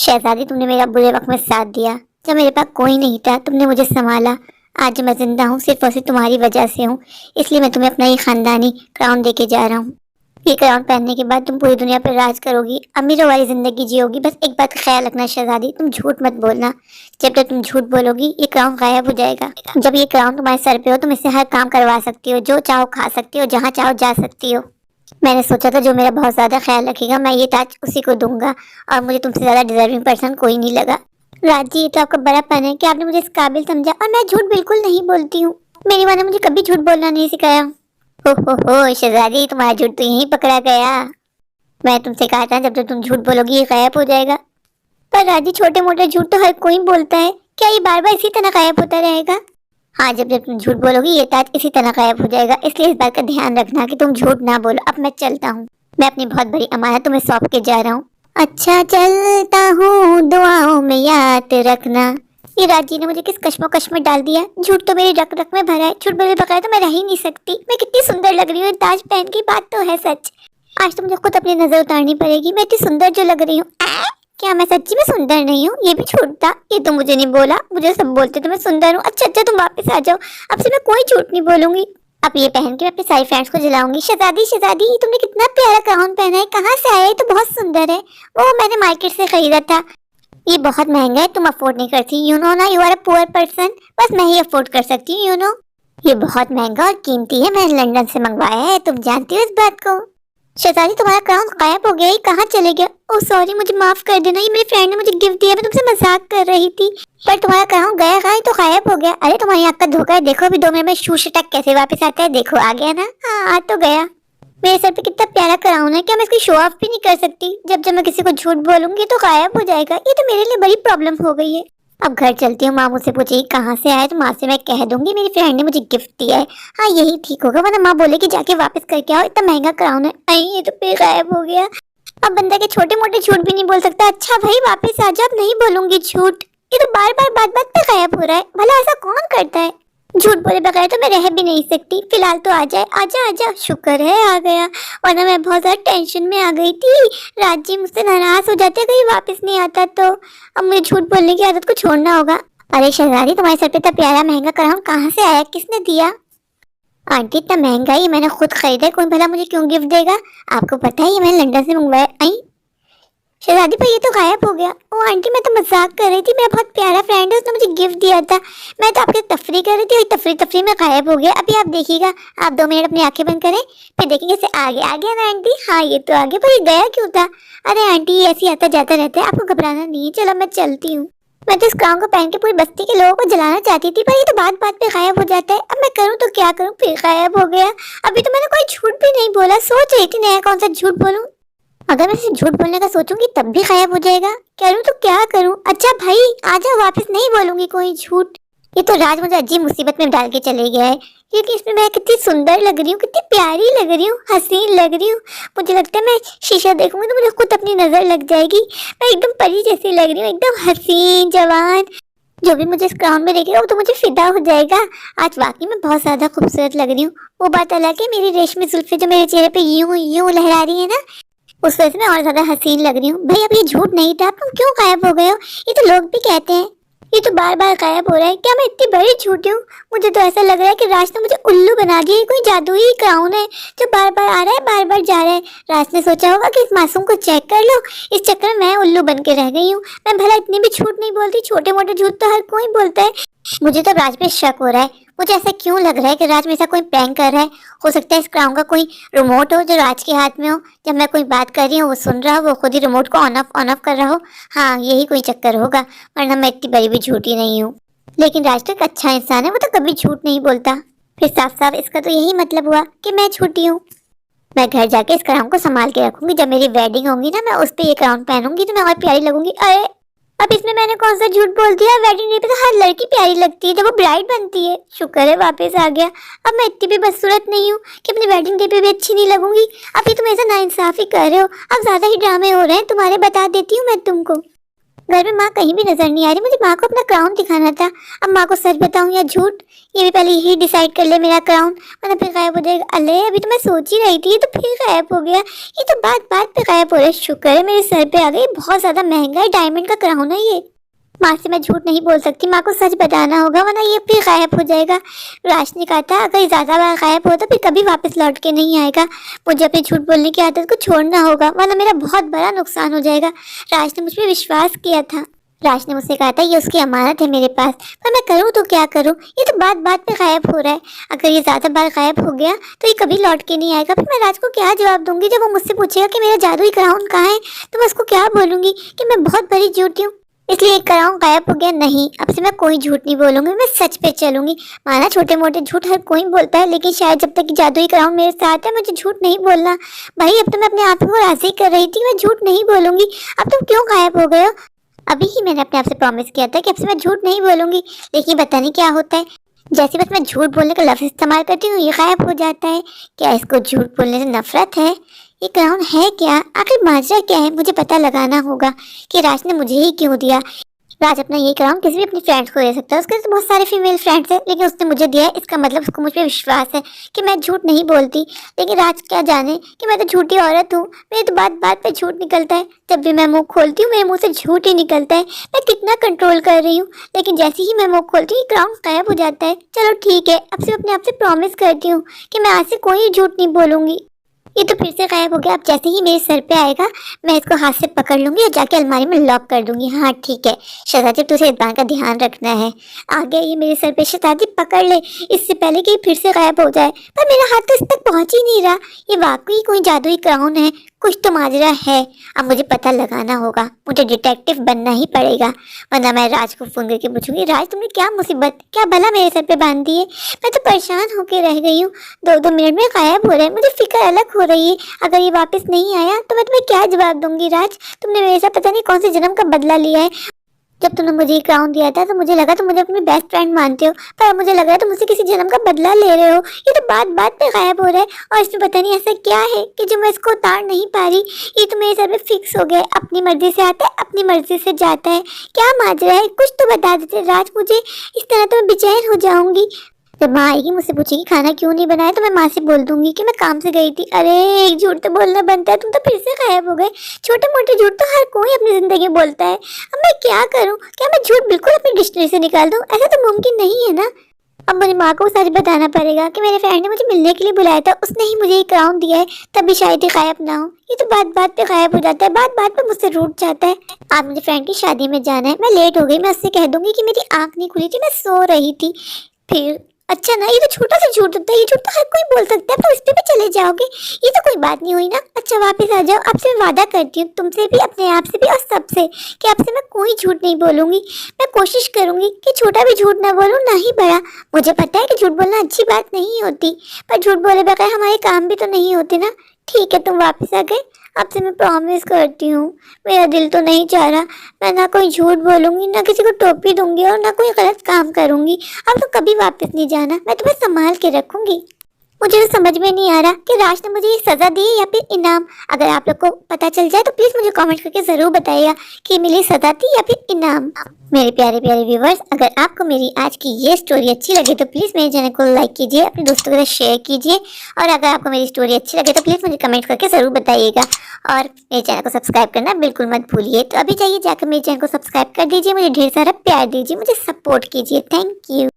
शहजादी, तुमने मेरा बुरे वक्त में साथ दिया। जब मेरे पास कोई नहीं था तुमने मुझे संभाला। आज मैं जिंदा हूँ सिर्फ और सिर्फ तुम्हारी वजह से हूँ। इसलिए मैं तुम्हें अपना ये खानदानी क्राउन देके जा रहा हूँ। ये क्राउन पहनने के बाद तुम पूरी दुनिया पर राज करोगी, अमीरों वाली जिंदगी जियोगी। बस एक बात का ख्याल रखना शहजादी, तुम झूठ मत बोलना। जब तक तुम झूठ बोलोगी ये क्राउन गायब हो जाएगा। जब ये क्राउन तुम्हारे सर पे हो तुम इससे हर काम करवा सकती हो, जो चाहो खा सकती हो, जहाँ चाहो जा सकती हो। मैंने सोचा था जो मेरा बहुत ज्यादा ख्याल रखेगा मैं ये ताज उसी को दूंगा, और मुझे तुमसे ज्यादा डिजर्विंग पर्सन कोई नहीं लगा। राजी, ये तो आपका बड़ापन है कि आपने मुझे इस काबिल समझा, और मैं झूठ बिल्कुल नहीं बोलती हूँ। मेरी माँ ने मुझे कभी झूठ बोलना नहीं सिखाया। हो शहजादी, तुम्हारा झूठ तो यहीं पकड़ा गया। मैं तुमसे कहा था जब तक तुम झूठ बोलोगी ये गायब हो जाएगा। पर राजी, छोटे मोटे झूठ तो हर कोई बोलता है, क्या ये बार बार इसी तरह गायब होता रहेगा? हाँ, जब जब तुम झूठ बोलोगी ये ताज इसी तरह गायब हो जाएगा। इसलिए इस बात का ध्यान रखना कि तुम झूठ ना बोलो। अब मैं चलता हूँ, मैं अपनी बहुत बड़ी अमानत तुम्हें सौंप के जा रहा हूँ। अच्छा, चलता हूँ, दुआओं में याद रखना। ये राजी ने मुझे किस कश्मोकश में डाल दिया। झूठ तो मेरी रक रक में भरा है, झूठ बोले बगैर तो मैं रह ही नहीं सकती। मैं कितनी सुंदर लग रही हूँ ताज पहन की, बात तो है सच। आज तो मुझे खुद अपनी नजर उतारनी पड़ेगी, मैं इतनी सुंदर जो लग रही हूँ। क्या मैं सच्ची में सुंदर नहीं हूँ? ये भी झूठ था। ये तो मुझे नहीं बोला, मुझे सब बोलते तो मैं सुंदर हूँ। अच्छा, तुम वापस आ जाओ, अब से मैं कोई झूठ नहीं बोलूंगी। अब ये पहन के मैं अपने सारी फ्रेंड्स को जलाऊंगी। शहजादी शहजादी, तुमने कितना प्यारा गाउन पहना है, कहाँ से आया? ये तो बहुत सुंदर है। वो मैंने मार्केट से खरीदा था। ये बहुत महंगा है, तुम अफोर्ड नहीं करती। यू नो ना, you are a poor person. बस मैं ही अफोर्ड कर सकती हूँ, यू नो। ये बहुत महंगा और कीमती है, मैंने लंदन से मंगवाया है, तुम जानती हो इस बात को। शहजादी, तुम्हारा क्राउन गायब हो गया, ये कहाँ चले गया? ओह सॉरी, मुझे माफ कर देना, ये मेरी फ्रेंड ने मुझे गिफ्ट दिया, मैं तुमसे मजाक कर रही थी। पर तुम्हारा क्राउन गया कहाँ, तो गायब हो गया। अरे तुम्हारी आँख का धोखा है, देखो अभी 2 मिनट में शू शटक कैसे वापस आता है। देखो आ गया ना। हाँ, आ तो गया। मेरे सर पे कितना प्यारा क्राउन है, क्या मैं इसकी शो ऑफ भी नहीं कर सकती? जब जब मैं किसी को झूठ बोलूंगी तो गायब हो जाएगा। ये तो मेरे लिए बड़ी प्रॉब्लम हो गई है। अब घर चलती हूँ, माँ मुझसे पूछेगी कहाँ से आया, तो माँ से मैं कह दूंगी मेरी फ्रेंड ने मुझे गिफ्ट दिया है। हाँ, यही ठीक होगा, वरना माँ बोलेगी जाके वापस करके आओ, इतना महंगा क्राउन है। नहीं, ये तो फिर गायब हो गया। अब बंदा के छोटे मोटे झूठ भी नहीं बोल सकता। अच्छा भाई, वापस आ जा, अब नहीं बोलूंगी झूठ। ये तो बार बार बात बात पे गायब हो रहा है, भला ऐसा कौन करता है? झूठ बोले बगैर तो मैं रह भी नहीं सकती। फिलहाल तो आ जाए, आजा आजा, शुक्र है आ गया, वरना मैं बहुत ज्यादा टेंशन में आ गई थी। राजी मुझसे नाराज हो जाते कहीं वापस नहीं आता तो। अब मुझे झूठ बोलने की आदत को छोड़ना होगा। अरे शहजादी, तुम्हारे सर पे इतना प्यारा महंगा क्राउन कहाँ से आया, किसने दिया? आंटी, इतना महंगा ही मैंने खुद खरीदा है, कोई भला मुझे क्यों गिफ्ट देगा? आपको पता है ये मैंने लंदन से मंगवाया। आई शहजादी, पर ये तो गायब हो गया। ओ आंटी, मैं तो मजाक कर रही थी, मेरा बहुत प्यारा फ्रेंड है, उसने मुझे गिफ्ट दिया था। मैं तो आपके तफरी कर रही थी, तफरी में गायब हो गया। अभी आप देखिएगा, आप 2 मिनट अपनी आंखें बंद करें, फिर देखेंगे इसे आ गया ना आंटी। हाँ, ये तो आगे, पर ये गया क्यों था? अरे आंटी, ये ऐसे आता जाता रहता है, आपको घबराना नहीं है। चलो मैं चलती हूँ। मैं तो इस क्राउन को पहन के पूरी बस्ती के लोगों को जलाना चाहती थी, पर ये तो बात बात पे गायब हो जाता है। अब मैं करूँ तो क्या करूँ, फिर गायब हो गया। अभी तो मैंने कोई झूठ भी नहीं बोला, सोच रही थी नया कौन सा झूठ बोलूं। अगर मैं इसे झूठ बोलने का सोचूंगी तब भी गायब हो जाएगा। करूँ तो क्या करूँ? अच्छा भाई आजा, वापस नहीं बोलूंगी कोई झूठ। ये तो राज मुझे अजीब मुसीबत में डाल के चले गया है, क्योंकि इसमें मैं कितनी सुंदर लग रही हूँ, कितनी प्यारी लग रही हूँ, हसीन लग रही हूँ। मुझे लगता है मैं शीशा देखूंगी तो मुझे खुद अपनी नजर लग जाएगी। मैं एकदम परी जैसी लग रही हूँ, एकदम हसीन जवान। जो भी मुझे इस क्राउन में देखेगा वो तो मुझे फिदा हो जाएगा। आज वाकई में बहुत ज्यादा खूबसूरत लग रही हूँ। वो बात अलग है, मेरी रेशमी जुल्फे जो मेरे चेहरे पे यूं यूं लहरा रही है ना, उस वजह से मैं और ज्यादा हसीन लग रही हूँ। भाई अब ये झूठ नहीं था, तुम क्यों गायब हो गए हो? ये तो लोग भी कहते हैं ये तो बार बार गायब हो रहा है। क्या मैं इतनी बड़ी झूठी हूँ? मुझे तो ऐसा लग रहा है कि राज ने मुझे उल्लू बना दिया। कोई जादुई क्राउन है जो बार बार आ रहा है, बार बार जा रहा है। राज ने सोचा होगा कि इस मासूम को चेक कर लो, इस चक्कर में मैं उल्लू बन के रह गई हूँ। मैं भला इतनी भी झूठ नहीं बोलती, छोटे मोटे झूठ तो हर कोई बोलता है। मुझे तो राज पे शक हो रहा है। मुझे ऐसा क्यों लग रहा है कि राज मेरे साथ कोई प्रैंक कर रहा है? हो सकता है इस क्राउन का कोई रिमोट हो जो राज के हाथ में हो। जब मैं कोई बात कर रही हूँ वो सुन रहा हो, वो खुद ही रिमोट को ऑन ऑफ कर रहा हो। हाँ, यही कोई चक्कर होगा, वरना मैं इतनी बड़ी भी झूठी नहीं हूँ। लेकिन राज तो एक अच्छा इंसान है, वो तो कभी झूठ नहीं बोलता। फिर साफ साफ इसका तो यही मतलब हुआ कि मैं झूठी हूँ। मैं घर जाके इस क्राउन को संभाल के रखूंगी। जब मेरी वेडिंग होगी ना, मैं उस पर ये क्राउन पहनूंगी तो मैं और प्यारी लगूंगी। अरे अब इसमें मैंने कौन सा झूठ बोल दिया? वेडिंग डे पे तो हर लड़की प्यारी लगती है जब वो ब्राइड बनती है। शुक्र है वापस आ गया। अब मैं इतनी भी बदसूरत नहीं हूँ कि अपनी वेडिंग डे पे भी अच्छी नहीं लगूंगी। अभी तुम ऐसा नाइंसाफी कर रहे हो, अब ज्यादा ही ड्रामे हो रहे हैं तुम्हारे, बता देती हूँ मैं तुमको। घर में माँ कहीं भी नजर नहीं आ रही। मुझे माँ को अपना क्राउन दिखाना था। अब माँ को सच बताऊं या झूठ, ये भी पहले यही डिसाइड कर ले मेरा क्राउन, वरना फिर गायब हो जाएगा। अले अभी तो मैं सोच ही रही थी, ये तो फिर गायब हो गया। ये तो बात बात पे गायब हो रहा है। शुक्र है मेरे सर पे आ गई। बहुत ज्यादा महंगा है, डायमंड का क्राउन है ये। माँ से मैं झूठ नहीं बोल सकती, माँ को सच बताना होगा, वरना ये फिर गायब हो जाएगा। राज ने कहा था अगर ज्यादा बार गायब हो तो फिर कभी वापस लौट के नहीं आएगा। मुझे अपनी झूठ बोलने की आदत को छोड़ना होगा, वरना मेरा बहुत बड़ा नुकसान हो जाएगा। राज ने मुझ पर विश्वास किया था। राज ने मुझसे कहा था ये उसकी अमानत है मेरे पास, पर मैं करूँ तो क्या करूँ। ये तो बात बात पे गायब हो रहा है। अगर ये ज्यादा बार गायब हो गया तो ये कभी लौट के नहीं आएगा। फिर मैं राज को क्या जवाब दूंगी जब वो मुझसे पूछेगा कि मेरा जादुई क्राउन कहाँ है। तो मैं उसको क्या बोलूंगी कि मैं बहुत बड़ी झूठी हूँ, इसलिए एक क्राउन गायब हो गया। नहीं, अब से मैं कोई झूठ नहीं बोलूंगी, मैं सच पे चलूंगी। माना छोटे मोटे झूठ हर कोई बोलता है, लेकिन शायद जब तक कि जादुई क्राउन मेरे साथ है मुझे झूठ नहीं बोलना। भाई अब तो मैं अपने आप को राजी कर रही थी, मैं झूठ नहीं बोलूंगी। अब तुम क्यों गायब हो गए हो? अभी ही मैंने अपने आप से प्रॉमिस किया था कि अब से मैं झूठ नहीं बोलूंगी, लेकिन पता नहीं क्या होता है। जैसे बस मैं झूठ बोलने का लफ्ज इस्तेमाल करती हूँ ये गायब हो जाता है। क्या इसको झूठ बोलने से नफरत है? ये क्राउन है क्या? आखिर माजरा क्या है? मुझे पता लगाना होगा कि राज ने मुझे ही क्यों दिया। राज अपना ये क्राउन किसी भी अपनी फ्रेंड्स को दे सकता है, उसके तो बहुत सारे फीमेल फ्रेंड्स हैं, लेकिन उसने मुझे दिया है। इसका मतलब उसको मुझ पर विश्वास है कि मैं झूठ नहीं बोलती। लेकिन राज क्या जाने कि मैं तो झूठी औरत हूँ, मेरी तो बात बात पे झूठ निकलता है। जब भी मैं मुंह खोलती हूँ मेरे मुंह से झूठ ही निकलता है। मैं कितना कंट्रोल कर रही हूँ, लेकिन जैसे ही मैं मुंह खोलती हूँ क्राउन गायब हो जाता है। चलो ठीक है, अब से अपने आप से प्रॉमिस करती हूँ कि मैं आज से कोई झूठ नहीं बोलूंगी। ये तो फिर से गायब हो गया। अब जैसे ही मेरे सर पे आएगा मैं इसको हाथ से पकड़ लूंगी और जाके अलमारी में लॉक कर दूंगी। हाँ ठीक है शहजादी, तुझे इस बात का ध्यान रखना है। आ गया ये मेरे सर पे। शहजादी पकड़ ले इससे पहले कि ये फिर से गायब हो जाए। पर मेरा हाथ तो इस तक पहुंच ही नहीं रहा। ये वाकई कोई जादुई क्राउन है, कुछ तो माजरा है। अब मुझे पता लगाना होगा, मुझे डिटेक्टिव बनना ही पड़ेगा, वरना मैं राज को फोन करके पूछूंगी राज तुमने क्या मुसीबत, क्या भला मेरे सर पे बांध दी है? मैं तो परेशान होके रह गई हूँ, 2-2 मिनट में गायब हो रहा है। मुझे फिक्र अलग हो रही है, अगर ये वापस नहीं आया तो मैं तुम्हें क्या जवाब दूंगी? राज तुमने मेरे साथ पता नहीं कौन से जन्म का बदला लिया है। जब तुमने मुझे ये क्राउन दिया था तो मुझे लगा तुम मुझे अपनी बेस्ट फ्रेंड मानते हो, पर अब मुझे लग रहा है तुम मुझसे किसी जन्म का बदला ले रहे हो। ये तो बात बात पे गायब हो रहा है, और इसमें पता नहीं ऐसा क्या है कि जो मैं इसको उतार नहीं पा रही। ये तो मेरे सर में फिक्स हो गया है, अपनी मर्जी से आता है अपनी मर्जी से जाता है। क्या माजरा है? कुछ तो बता देते राज मुझे, इस तरह तो मैं बेचैन हो जाऊंगी। जब माँ आएगी मुझसे पूछेगी खाना क्यों नहीं बनाया तो मैं माँ से बोल दूंगी कि मैं काम से गई थी। अरे एक झूठ तो बोलना बनता है, तुम तो फिर से गायब हो गए। छोटे मोटे झूठ तो हर कोई अपनी जिंदगी में बोलता है। अब मैं क्या करूँ? क्या मैं झूठ बिल्कुल अपनी डिक्शनरी से निकाल दूँ? ऐसा तो मुमकिन नहीं है ना। अब मेरी माँ को सच बताना पड़ेगा कि मेरे फ्रेंड ने मुझे मिलने के लिए बुलाया था, उसने ही मुझे ये क्राउन दिया है, तभी शायद ये गायब ना हो। ये तो बात बात पे गायब हो जाता है, बात बात पे मुझसे रूठ जाता है। आज मुझे फ्रेंड की शादी में जाना है, मैं लेट हो गई। मैं उससे कह दूंगी कि मेरी आंख नहीं खुली थी, मैं सो रही थी। फिर अच्छा ना, ये तो छोटा सा झूठ होता है, ये झूठ तो हर कोई बोल सकता है। अब तो इस पे भी चले जाओगे, ये तो कोई बात नहीं हुई ना। अच्छा वापस आ जाओ, आपसे मैं वादा करती हूँ, तुमसे भी, अपने आप से भी और सबसे, कि आपसे मैं कोई झूठ नहीं बोलूंगी। मैं कोशिश करूंगी कि छोटा भी झूठ ना बोलूं ना ही बड़ा। मुझे पता है कि झूठ बोलना अच्छी बात नहीं होती, पर झूठ बोले बगैर हमारे काम भी तो नहीं होते ना। ठीक है तुम वापस आ गए, आपसे मैं प्रॉमिस करती हूँ, मेरा दिल तो नहीं चाह रहा। मैं ना कोई झूठ बोलूंगी, ना किसी को टोपी दूंगी, और ना कोई गलत काम करूंगी। अब तो कभी वापस नहीं जाना, मैं तुम्हें संभाल के रखूंगी। मुझे तो समझ में नहीं आ रहा कि राज ने मुझे ये सजा दी है या फिर इनाम। अगर आप लोग को पता चल जाए तो प्लीज मुझे कमेंट करके जरूर बताइएगा कि मिली सजा थी या फिर इनाम। मेरे प्यारे प्यारे व्यूवर्स, अगर आपको मेरी आज की ये स्टोरी अच्छी लगे तो प्लीज मेरे चैनल को लाइक कीजिए, अपने दोस्तों के साथ शेयर कीजिए, और अगर आपको मेरी स्टोरी अच्छी लगे तो प्लीज मुझे कमेंट करके जरूर बताइएगा, और मेरे चैनल को सब्सक्राइब करना बिल्कुल मत भूलिए। तो अभी जाइए जाकर मेरे चैनल को सब्सक्राइब कर दीजिए, मुझे ढेर सारा प्यार दीजिए, मुझे सपोर्ट कीजिए। Thank you.